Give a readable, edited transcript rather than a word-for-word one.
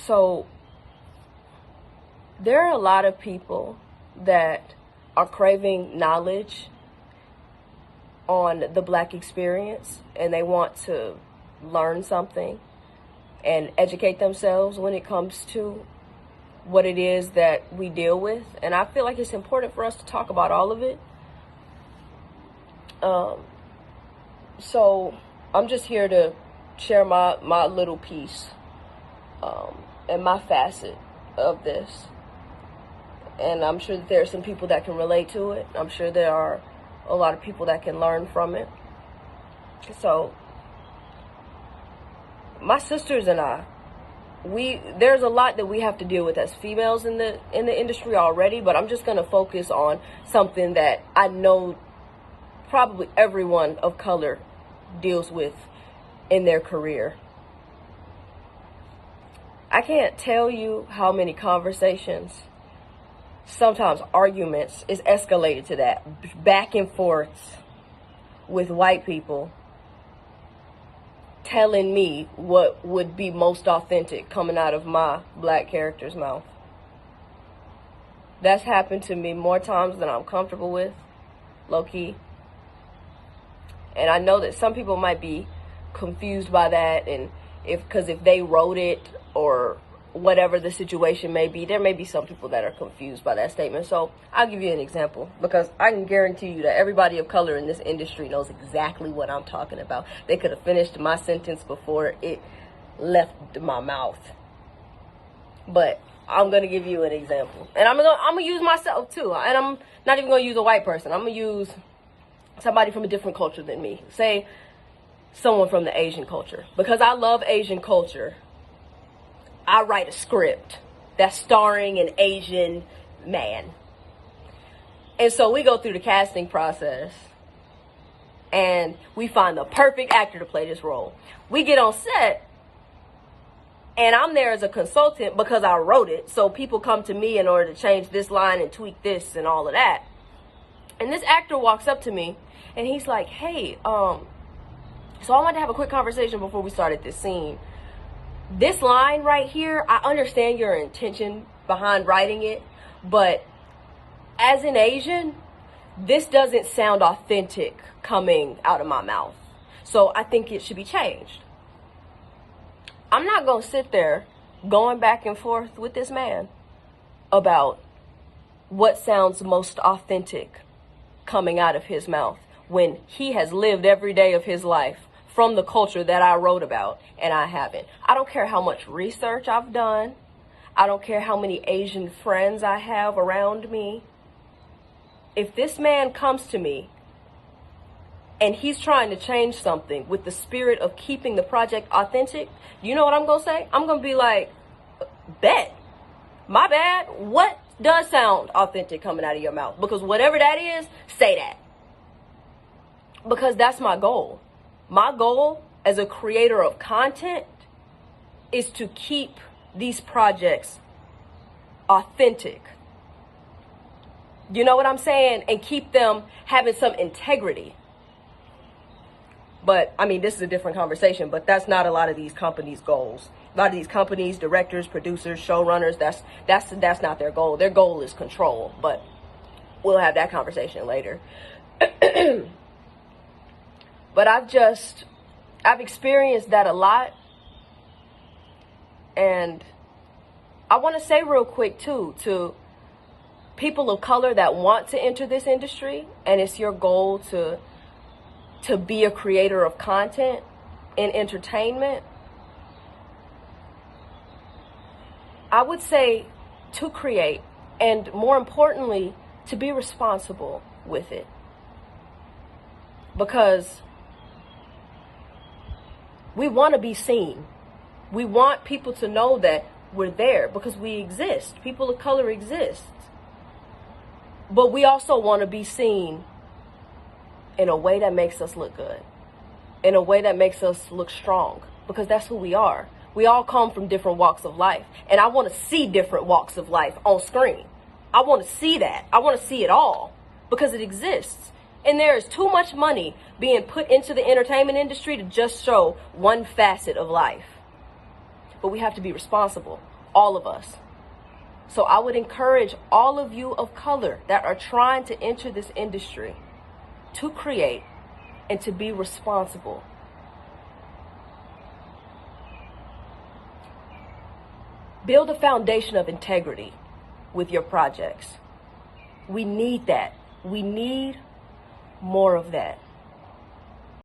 So there are a lot of people that are craving knowledge on the Black experience, and they want to learn something and educate themselves when it comes to what it is that we deal with. And I feel like it's important for us to talk about all of it. So I'm just here to share my little piece and my facet of this. And I'm sure that there are some people that can relate to it. I'm sure there are a lot of people that can learn from it. So my sisters and I, there's a lot that we have to deal with as females in the industry already, but I'm just going to focus on something that I know probably everyone of color deals with in their career. I can't tell you how many conversations, sometimes arguments, is escalated to that, back and forth with white people telling me what would be most authentic coming out of my Black character's mouth. That's happened to me more times than I'm comfortable with, low-key. And I know that some people might be confused by that, and because if they wrote it or whatever the situation may be, there may be some people that are confused by that statement. So I'll give you an example, because I can guarantee you that everybody of color in this industry knows exactly what I'm talking about. They could have finished my sentence before it left my mouth. But I'm going to give you an example. And I'm going to use myself too. And I'm not even going to use a white person. I'm going to use somebody from a different culture than me. Say someone from the Asian culture. Because I love Asian culture, I write a script that's starring an Asian man. And so we go through the casting process and we find the perfect actor to play this role. We get on set and I'm there as a consultant because I wrote it. So people come to me in order to change this line and tweak this and all of that. And this actor walks up to me and he's like, hey, so I wanted to have a quick conversation before we started this scene. This line right here, I understand your intention behind writing it, but as an Asian, this doesn't sound authentic coming out of my mouth. So I think it should be changed. I'm not going to sit there going back and forth with this man about what sounds most authentic coming out of his mouth when he has lived every day of his life from the culture that I wrote about, and I haven't. I don't care how much research I've done. I don't care how many Asian friends I have around me. If this man comes to me and he's trying to change something with the spirit of keeping the project authentic, you know what I'm going to say? I'm going to be like, bet. My bad. What does sound authentic coming out of your mouth? Because whatever that is, say that. Because that's my goal. My goal as a creator of content is to keep these projects authentic. You know what I'm saying? And keep them having some integrity. But, I mean, this is a different conversation, but that's not a lot of these companies' goals. A lot of these companies, directors, producers, showrunners, that's not their goal. Their goal is control, but we'll have that conversation later. But I've experienced that a lot. And I want to say real quick, too, to people of color that want to enter this industry, and it's your goal to be a creator of content in entertainment, I would say to create, and more importantly, to be responsible with it. Because we want to be seen. We want people to know that we're there because we exist. People of color exist. But we also want to be seen in a way that makes us look good. In a way that makes us look strong. Because that's who we are. We all come from different walks of life. And I want to see different walks of life on screen. I want to see that. I want to see it all. Because it exists. And there is too much money being put into the entertainment industry to just show one facet of life. but we have to be responsible, all of us. So I would encourage all of you of color that are trying to enter this industry to create and to be responsible. Build a foundation of integrity with your projects. We need that. We need more of that.